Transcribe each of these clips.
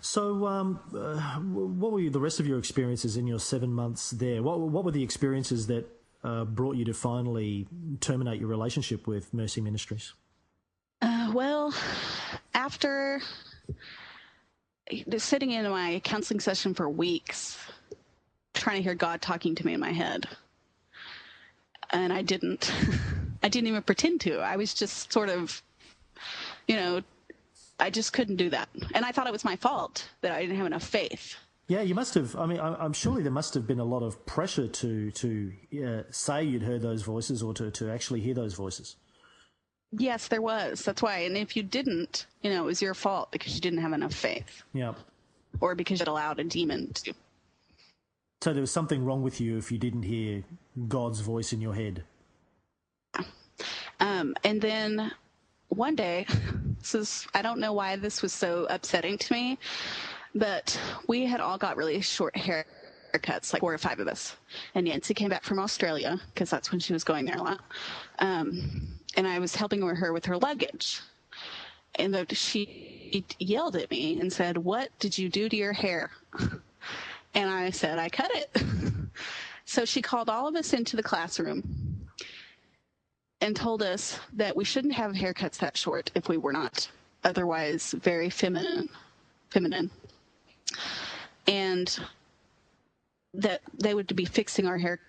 So, what were the rest of your experiences in your 7 months there? What were the experiences that brought you to finally terminate your relationship with Mercy Ministries? Well, after sitting in my counseling session for weeks, trying to hear God talking to me in my head, and I didn't even pretend to. I was just sort of, I just couldn't do that. And I thought it was my fault that I didn't have enough faith. Yeah, you must have. I mean, I'm surely there must have been a lot of pressure to say you'd heard those voices or to actually hear those voices. Yes, there was. That's why. And if you didn't, it was your fault because you didn't have enough faith. Yeah. Or because you'd allowed a demon to. So there was something wrong with you if you didn't hear God's voice in your head. And then one day, I don't know why this was so upsetting to me, but we had all got really short haircuts, like 4 or 5 of us. And Nancy came back from Australia because that's when she was going there a lot. And I was helping her with her luggage. And she yelled at me and said, "What did you do to your hair?" And I said, "I cut it." So she called all of us into the classroom and told us that we shouldn't have haircuts that short if we were not otherwise very feminine. And that they would be fixing our hair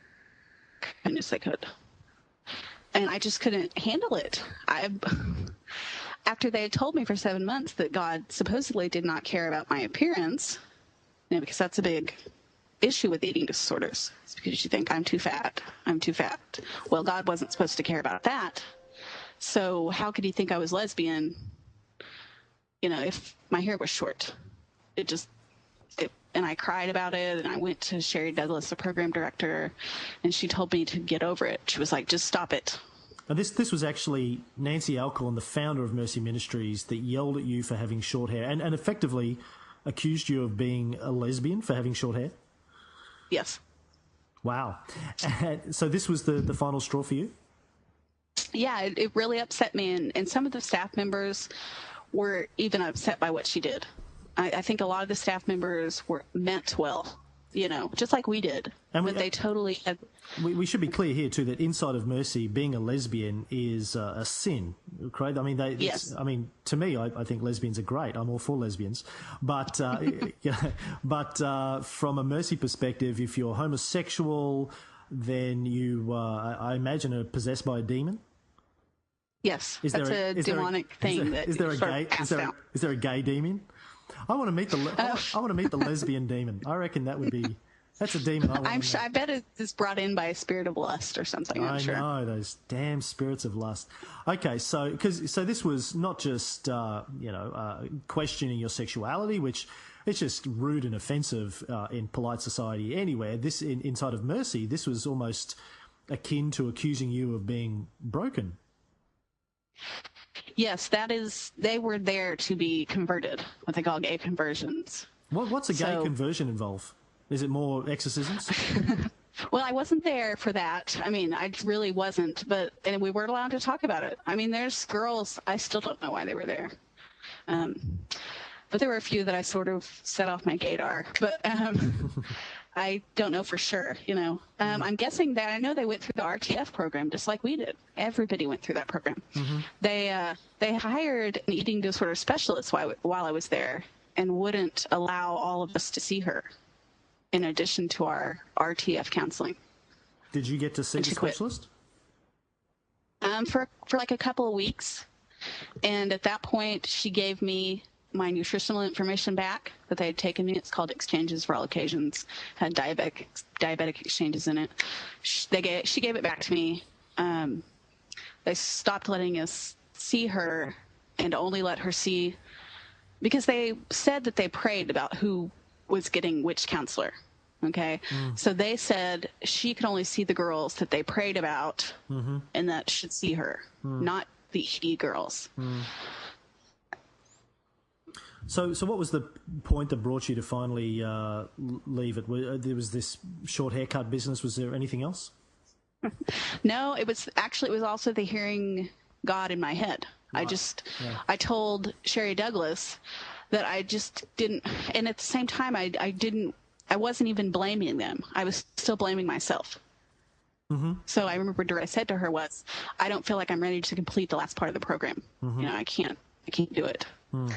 as much as they could. And I just couldn't handle it. After they had told me for 7 months that God supposedly did not care about my appearance, because that's a big issue with eating disorders. It's because you think, I'm too fat. Well, God wasn't supposed to care about that. So how could he think I was lesbian, if my hair was short? And I cried about it, and I went to Sherry Douglas, the program director, and she told me to get over it. She was like, "Just stop it." Now, this was actually Nancy Alcorn, the founder of Mercy Ministries, that yelled at you for having short hair and effectively accused you of being a lesbian for having short hair? Yes. Wow. So this was the final straw for you? Yeah, it really upset me, and some of the staff members were even upset by what she did. I think a lot of the staff members meant well, just like we did. But they totally had... We should be clear here, too, that inside of Mercy, being a lesbian is a sin, correct? I mean, yes. To me, I think lesbians are great. I'm all for lesbians. But, from a Mercy perspective, if you're homosexual, then you, I imagine, are possessed by a demon? Yes, that's a demonic thing. Is there a gay demon? I want to meet the lesbian demon. I reckon that's a demon. I bet it's brought in by a spirit of lust or something. I'm sure. I know those damn spirits of lust. Okay, so this was not just questioning your sexuality, which it's just rude and offensive in polite society anywhere. This inside of Mercy, this was almost akin to accusing you of being broken. Yes, they were there to be converted, what they call gay conversions. What's a gay conversion involve? Is it more exorcisms? Well, I wasn't there for that. I really wasn't, and we weren't allowed to talk about it. There's girls, I still don't know why they were there. But there were a few that I sort of set off my gaydar. But I don't know for sure, I'm guessing that I know they went through the RTF program just like we did. Everybody went through that program. Mm-hmm. They hired an eating disorder specialist while I was there and wouldn't allow all of us to see her in addition to our RTF counseling. Did you get to see the specialist? For like a couple of weeks. And at that point, she gave me my nutritional information back that they had taken me. It's called Exchanges for All Occasions. Had diabetic exchanges in it. She gave it back to me. They stopped letting us see her and only let her see, because they said that they prayed about who was getting which counselor. Okay. So they said she could only see the girls that they prayed about, and that should see her, not the ED girls. So what was the point that brought you to finally leave it? There was this short haircut business. Was there anything else? No, it was also the hearing God in my head. Right. I told Sherry Douglas that I just didn't, and at the same time, I wasn't even blaming them. I was still blaming myself. Mm-hmm. So I remember what I said to her was, I don't feel like I'm ready to complete the last part of the program. Mm-hmm. You know, I can't do it. Mm.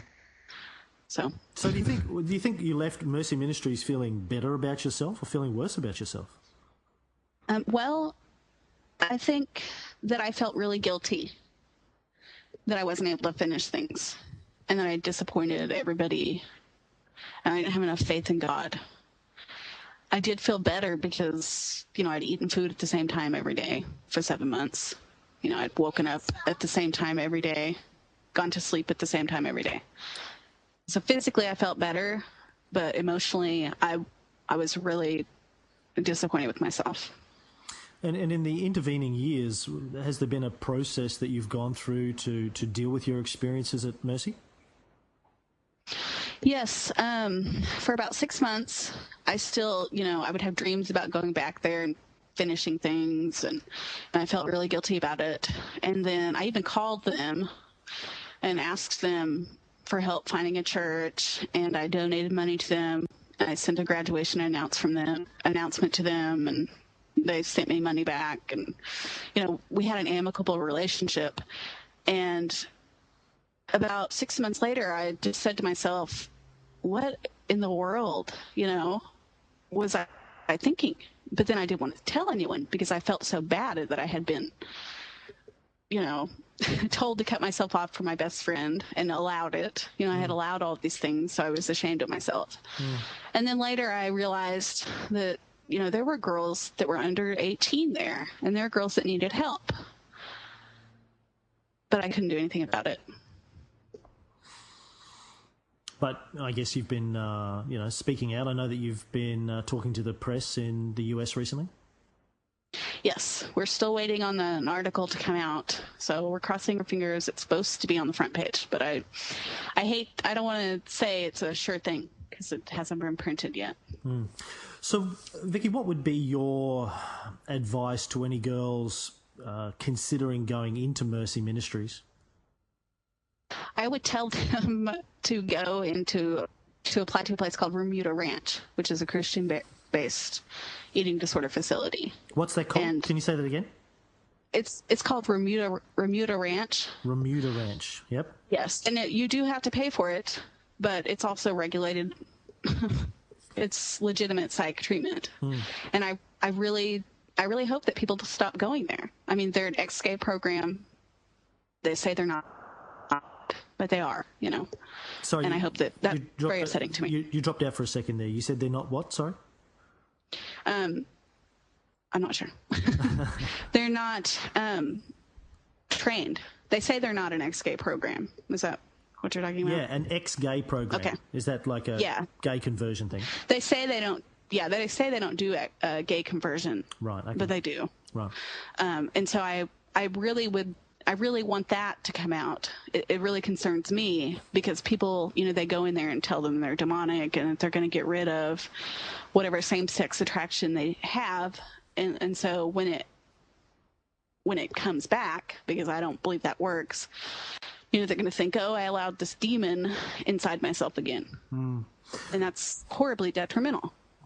So do you think you left Mercy Ministries feeling better about yourself or feeling worse about yourself? Well, I think that I felt really guilty that I wasn't able to finish things, and that I disappointed everybody, and I didn't have enough faith in God. I did feel better because, you know, I'd eaten food at the same time every day for 7 months. You know, I'd woken up at the same time every day, gone to sleep at the same time every day. So physically I felt better, but emotionally I was really disappointed with myself. And in the intervening years, has there been a process that you've gone through to deal with your experiences at Mercy? Yes. For about 6 months, I still, you know, I would have dreams about going back there and finishing things, and I felt really guilty about it. And then I even called them and asked them for help finding a church, and I donated money to them. And I sent a graduation announcement to them, and they sent me money back. And, you know, we had an amicable relationship. And about 6 months later, I just said to myself, what in the world, you know, was I thinking? But then I didn't want to tell anyone because I felt so bad that I had been, you know, told to cut myself off from my best friend and allowed it. You know, I had allowed all of these things, so I was ashamed of myself. And then later I realized that, you know, there were girls that were under 18 there, and there were girls that needed help. But I couldn't do anything about it. But I guess you've been, you know, speaking out. I know that you've been talking to the press in the US recently. Yes, we're still waiting on an article to come out. So we're crossing our fingers. It's supposed to be on the front page, but I don't want to say it's a sure thing because it hasn't been printed yet. So, Vicky, what would be your advice to any girls considering going into Mercy Ministries? I would tell them to go to apply to a place called Remuda Ranch, which is a Christian-based eating disorder facility. What's that called? And can you say that again? It's called Remuda Ranch. Remuda Ranch. Yep. Yes, and you do have to pay for it, but it's also regulated. It's legitimate psych treatment, and I really hope that people stop going there. I mean, they're an ex-gay program. They say they're not, but they are, you know. Sorry, and I hope that's very upsetting to me. You dropped out for a second there. You said they're not what? Sorry. I'm not sure. They're not trained. They say they're not an ex-gay program. Is that what you're talking about? Yeah, an ex-gay program. Okay. Is that like a gay conversion thing? They say they don't. Yeah, they say they don't do a gay conversion. Right. Okay. But they do. Right. And so I really want that to come out. It really concerns me because people, you know, they go in there and tell them they're demonic and that they're going to get rid of whatever same-sex attraction they have. And so when it comes back, because I don't believe that works, you know, they're going to think, oh, I allowed this demon inside myself again. And that's horribly detrimental.